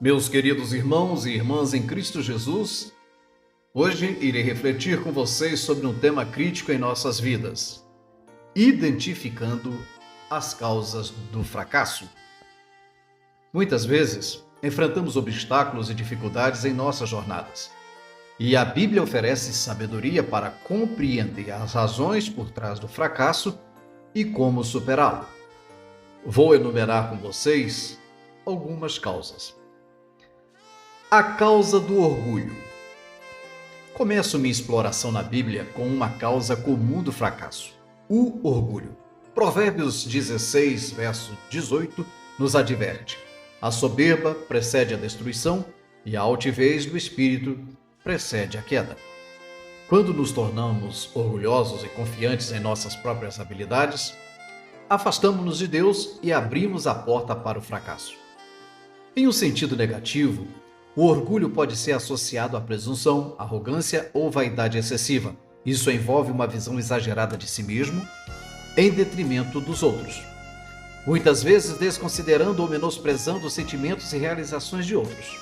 Meus queridos irmãos e irmãs em Cristo Jesus, hoje irei refletir com vocês sobre um tema crítico em nossas vidas: identificando as causas do fracasso. Muitas vezes, enfrentamos obstáculos e dificuldades em nossas jornadas. E a Bíblia oferece sabedoria para compreender as razões por trás do fracasso e como superá-lo. Vou enumerar com vocês algumas causas. A causa do orgulho. Começo minha exploração na Bíblia com uma causa comum do fracasso: o orgulho. Provérbios 16, verso 18, nos adverte: a soberba precede a destruição e a altivez do espírito precede a queda. Quando nos tornamos orgulhosos e confiantes em nossas próprias habilidades, afastamos-nos de Deus e abrimos a porta para o fracasso. Em um sentido negativo, o orgulho pode ser associado à presunção, arrogância ou vaidade excessiva. Isso envolve uma visão exagerada de si mesmo, em detrimento dos outros. Muitas vezes desconsiderando ou menosprezando os sentimentos e realizações de outros.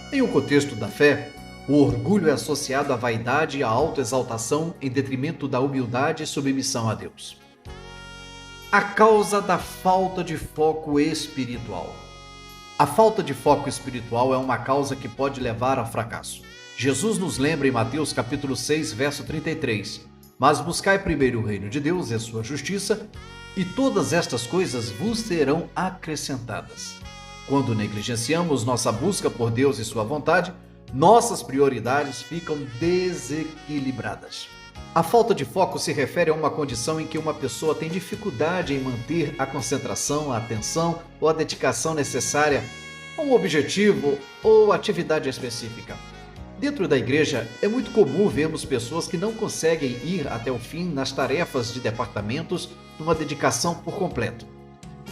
Em um contexto da fé, o orgulho é associado à vaidade e à autoexaltação em detrimento da humildade e submissão a Deus. A causa da falta de foco espiritual. A falta de foco espiritual é uma causa que pode levar ao fracasso. Jesus nos lembra em Mateus capítulo 6, verso 33: mas buscai primeiro o reino de Deus e a sua justiça, e todas estas coisas vos serão acrescentadas. Quando negligenciamos nossa busca por Deus e sua vontade, nossas prioridades ficam desequilibradas. A falta de foco se refere a uma condição em que uma pessoa tem dificuldade em manter a concentração, a atenção ou a dedicação necessária a um objetivo ou atividade específica. Dentro da igreja, é muito comum vermos pessoas que não conseguem ir até o fim nas tarefas de departamentos numa dedicação por completo.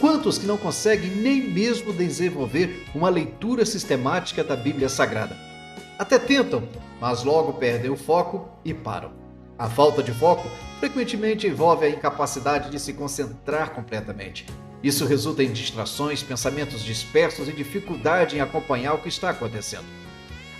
Quantos que não conseguem nem mesmo desenvolver uma leitura sistemática da Bíblia Sagrada? Até tentam, mas logo perdem o foco e param. A falta de foco frequentemente envolve a incapacidade de se concentrar completamente. Isso resulta em distrações, pensamentos dispersos e dificuldade em acompanhar o que está acontecendo.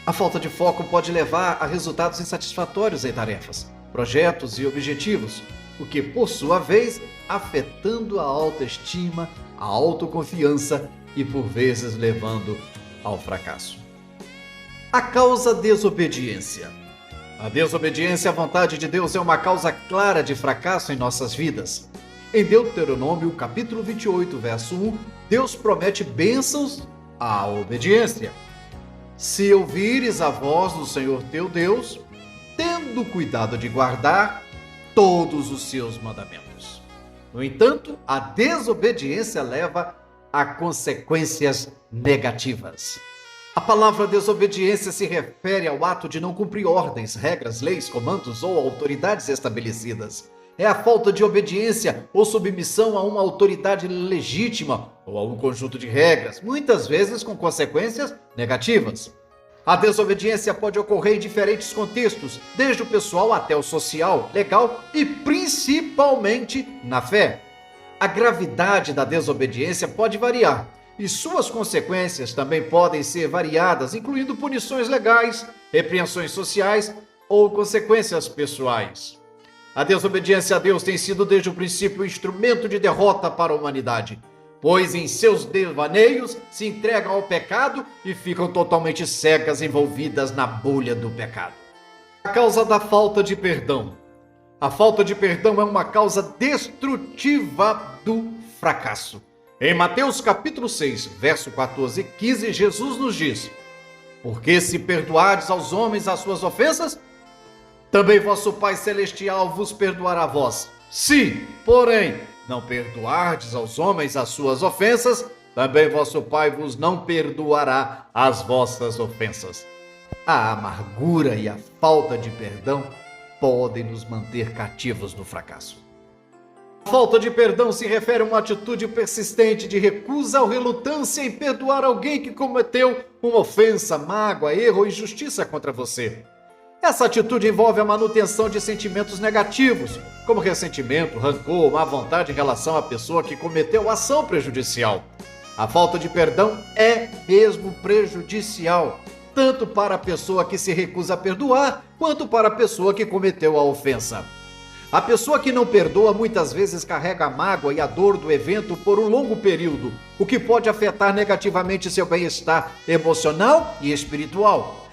A falta de foco pode levar a resultados insatisfatórios em tarefas, projetos e objetivos, o que, por sua vez, afetando a autoestima, a autoconfiança e, por vezes, levando ao fracasso. A causa desobediência. A desobediência à vontade de Deus é uma causa clara de fracasso em nossas vidas. Em Deuteronômio, capítulo 28, verso 1, Deus promete bênçãos à obediência. Se ouvires a voz do Senhor teu Deus, tendo cuidado de guardar todos os seus mandamentos. No entanto, a desobediência leva a consequências negativas. A palavra desobediência se refere ao ato de não cumprir ordens, regras, leis, comandos ou autoridades estabelecidas. É a falta de obediência ou submissão a uma autoridade legítima ou a um conjunto de regras, muitas vezes com consequências negativas. A desobediência pode ocorrer em diferentes contextos, desde o pessoal até o social, legal e principalmente na fé. A gravidade da desobediência pode variar, e suas consequências também podem ser variadas, incluindo punições legais, repreensões sociais ou consequências pessoais. A desobediência a Deus tem sido desde o princípio um instrumento de derrota para a humanidade, pois em seus devaneios se entregam ao pecado e ficam totalmente cegas, envolvidas na bolha do pecado. A causa da falta de perdão. A falta de perdão é uma causa destrutiva do fracasso. Em Mateus capítulo 6, verso 14 e 15, Jesus nos diz: porque se perdoardes aos homens as suas ofensas, também vosso Pai Celestial vos perdoará a vós. Se, porém, não perdoardes aos homens as suas ofensas, também vosso Pai vos não perdoará as vossas ofensas. A amargura e a falta de perdão podem nos manter cativos no fracasso. A falta de perdão se refere a uma atitude persistente de recusa ou relutância em perdoar alguém que cometeu uma ofensa, mágoa, erro ou injustiça contra você. Essa atitude envolve a manutenção de sentimentos negativos, como ressentimento, rancor, má vontade em relação à pessoa que cometeu a ação prejudicial. A falta de perdão é mesmo prejudicial, tanto para a pessoa que se recusa a perdoar, quanto para a pessoa que cometeu a ofensa. A pessoa que não perdoa muitas vezes carrega a mágoa e a dor do evento por um longo período, o que pode afetar negativamente seu bem-estar emocional e espiritual.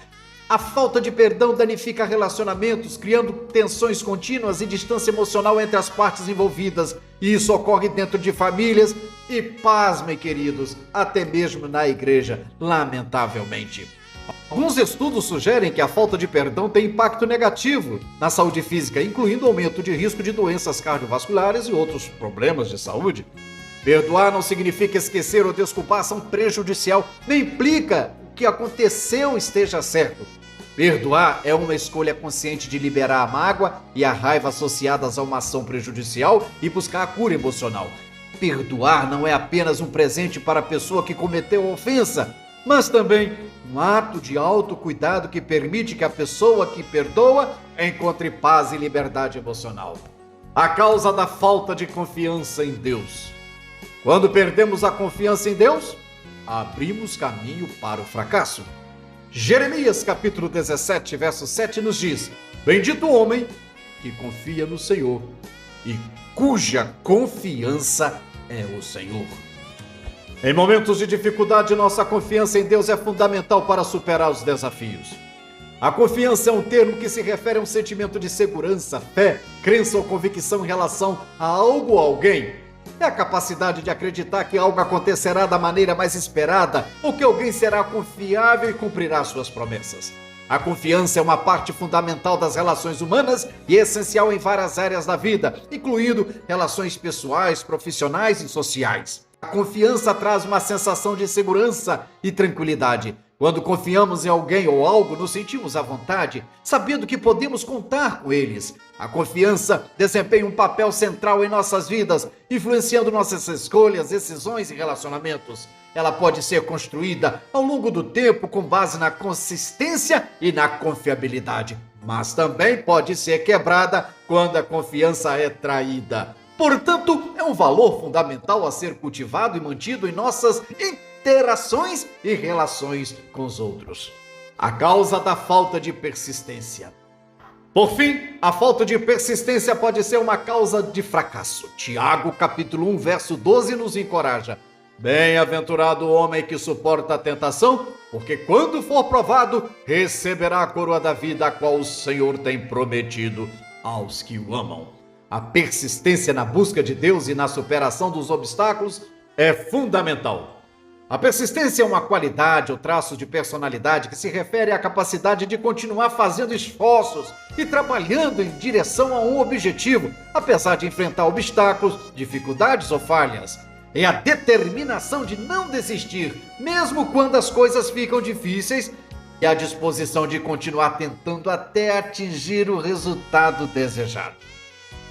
A falta de perdão danifica relacionamentos, criando tensões contínuas e distância emocional entre as partes envolvidas. E isso ocorre dentro de famílias e, pasmem, queridos, até mesmo na igreja, lamentavelmente. Alguns estudos sugerem que a falta de perdão tem impacto negativo na saúde física, incluindo aumento de risco de doenças cardiovasculares e outros problemas de saúde. Perdoar não significa esquecer ou desculpar ação prejudicial, nem implica que aconteceu esteja certo. Perdoar é uma escolha consciente de liberar a mágoa e a raiva associadas a uma ação prejudicial e buscar a cura emocional. Perdoar não é apenas um presente para a pessoa que cometeu a ofensa, mas também um ato de autocuidado que permite que a pessoa que perdoa encontre paz e liberdade emocional. A causa da falta de confiança em Deus. Quando perdemos a confiança em Deus, abrimos caminho para o fracasso. Jeremias capítulo 17, verso 7 nos diz: Bendito o homem que confia no Senhor e cuja confiança é o Senhor. Em momentos de dificuldade, nossa confiança em Deus é fundamental para superar os desafios. A confiança é um termo que se refere a um sentimento de segurança, fé, crença ou convicção em relação a algo ou alguém. É a capacidade de acreditar que algo acontecerá da maneira mais esperada ou que alguém será confiável e cumprirá suas promessas. A confiança é uma parte fundamental das relações humanas e é essencial em várias áreas da vida, incluindo relações pessoais, profissionais e sociais. A confiança traz uma sensação de segurança e tranquilidade. Quando confiamos em alguém ou algo, nos sentimos à vontade, sabendo que podemos contar com eles. A confiança desempenha um papel central em nossas vidas, influenciando nossas escolhas, decisões e relacionamentos. Ela pode ser construída ao longo do tempo com base na consistência e na confiabilidade, mas também pode ser quebrada quando a confiança é traída. Portanto, é um valor fundamental a ser cultivado e mantido em nossas interações e relações com os outros. A causa da falta de persistência. Por fim, a falta de persistência pode ser uma causa de fracasso. Tiago, capítulo 1, verso 12, nos encoraja: Bem-aventurado o homem que suporta a tentação, porque quando for provado, receberá a coroa da vida, a qual o Senhor tem prometido aos que o amam. A persistência na busca de Deus e na superação dos obstáculos é fundamental. A persistência é uma qualidade ou traço de personalidade que se refere à capacidade de continuar fazendo esforços e trabalhando em direção a um objetivo, apesar de enfrentar obstáculos, dificuldades ou falhas. É a determinação de não desistir, mesmo quando as coisas ficam difíceis, e a disposição de continuar tentando até atingir o resultado desejado.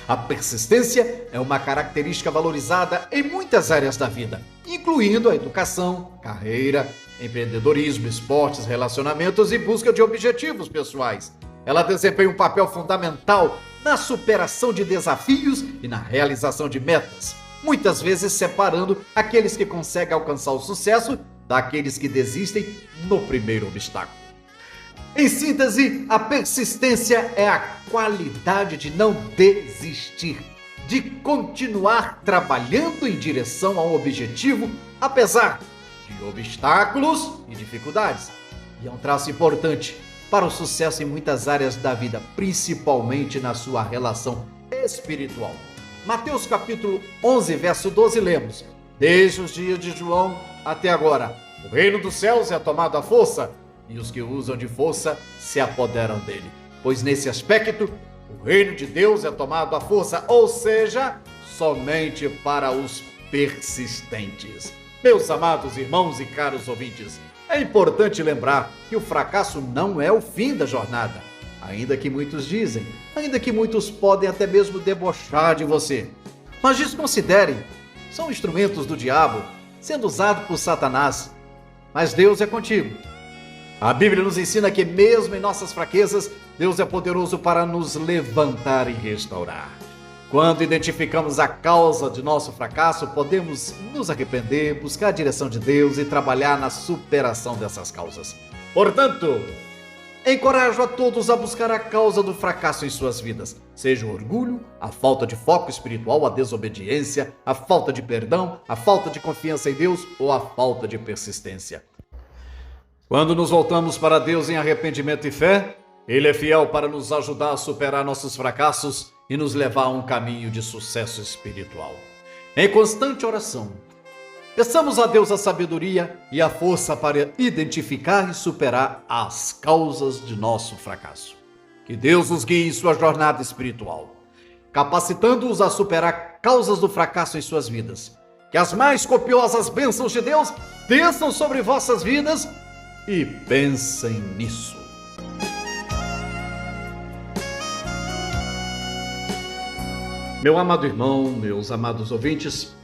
A persistência é uma característica valorizada em muitas áreas da vida, incluindo a educação, carreira, empreendedorismo, esportes, relacionamentos e busca de objetivos pessoais. Ela desempenha um papel fundamental na superação de desafios e na realização de metas, muitas vezes separando aqueles que conseguem alcançar o sucesso daqueles que desistem no primeiro obstáculo. Em síntese, a persistência é a qualidade de não desistir, de continuar trabalhando em direção a um objetivo, apesar de obstáculos e dificuldades. E é um traço importante para o sucesso em muitas áreas da vida, principalmente na sua relação espiritual. Mateus capítulo 11, verso 12, lemos: Desde os dias de João até agora, o reino dos céus é tomado à força, e os que usam de força se apoderam dele. Pois nesse aspecto, o reino de Deus é tomado à força, ou seja, somente para os persistentes. Meus amados irmãos e caros ouvintes, é importante lembrar que o fracasso não é o fim da jornada. Ainda que muitos dizem, ainda que muitos podem até mesmo debochar de você. Mas desconsiderem, são instrumentos do diabo, sendo usados por Satanás. Mas Deus é contigo. A Bíblia nos ensina que mesmo em nossas fraquezas, Deus é poderoso para nos levantar e restaurar. Quando identificamos a causa de nosso fracasso, podemos nos arrepender, buscar a direção de Deus e trabalhar na superação dessas causas. Portanto, encorajo a todos a buscar a causa do fracasso em suas vidas, seja o orgulho, a falta de foco espiritual, a desobediência, a falta de perdão, a falta de confiança em Deus ou a falta de persistência. Quando nos voltamos para Deus em arrependimento e fé, Ele é fiel para nos ajudar a superar nossos fracassos e nos levar a um caminho de sucesso espiritual. Em constante oração, peçamos a Deus a sabedoria e a força para identificar e superar as causas de nosso fracasso. Que Deus os guie em sua jornada espiritual, capacitando-os a superar causas do fracasso em suas vidas. Que as mais copiosas bênçãos de Deus desçam sobre vossas vidas e pensem nisso. Meu amado irmão, meus amados ouvintes,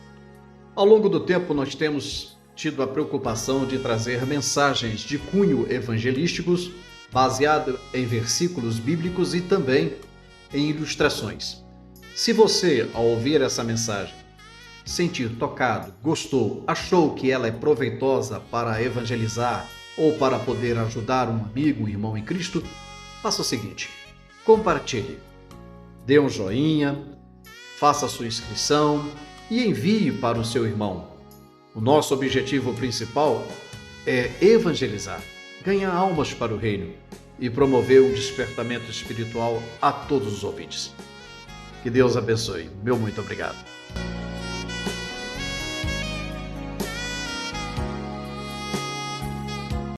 ao longo do tempo nós temos tido a preocupação de trazer mensagens de cunho evangelísticos, baseado em versículos bíblicos e também em ilustrações. Se você, ao ouvir essa mensagem, sentir tocado, gostou, achou que ela é proveitosa para evangelizar ou para poder ajudar um amigo, um irmão em Cristo, faça o seguinte: compartilhe, dê um joinha, faça a sua inscrição e envie para o seu irmão. O nosso objetivo principal é evangelizar, ganhar almas para o reino e promover o despertamento espiritual a todos os ouvintes. Que Deus abençoe. Meu muito obrigado.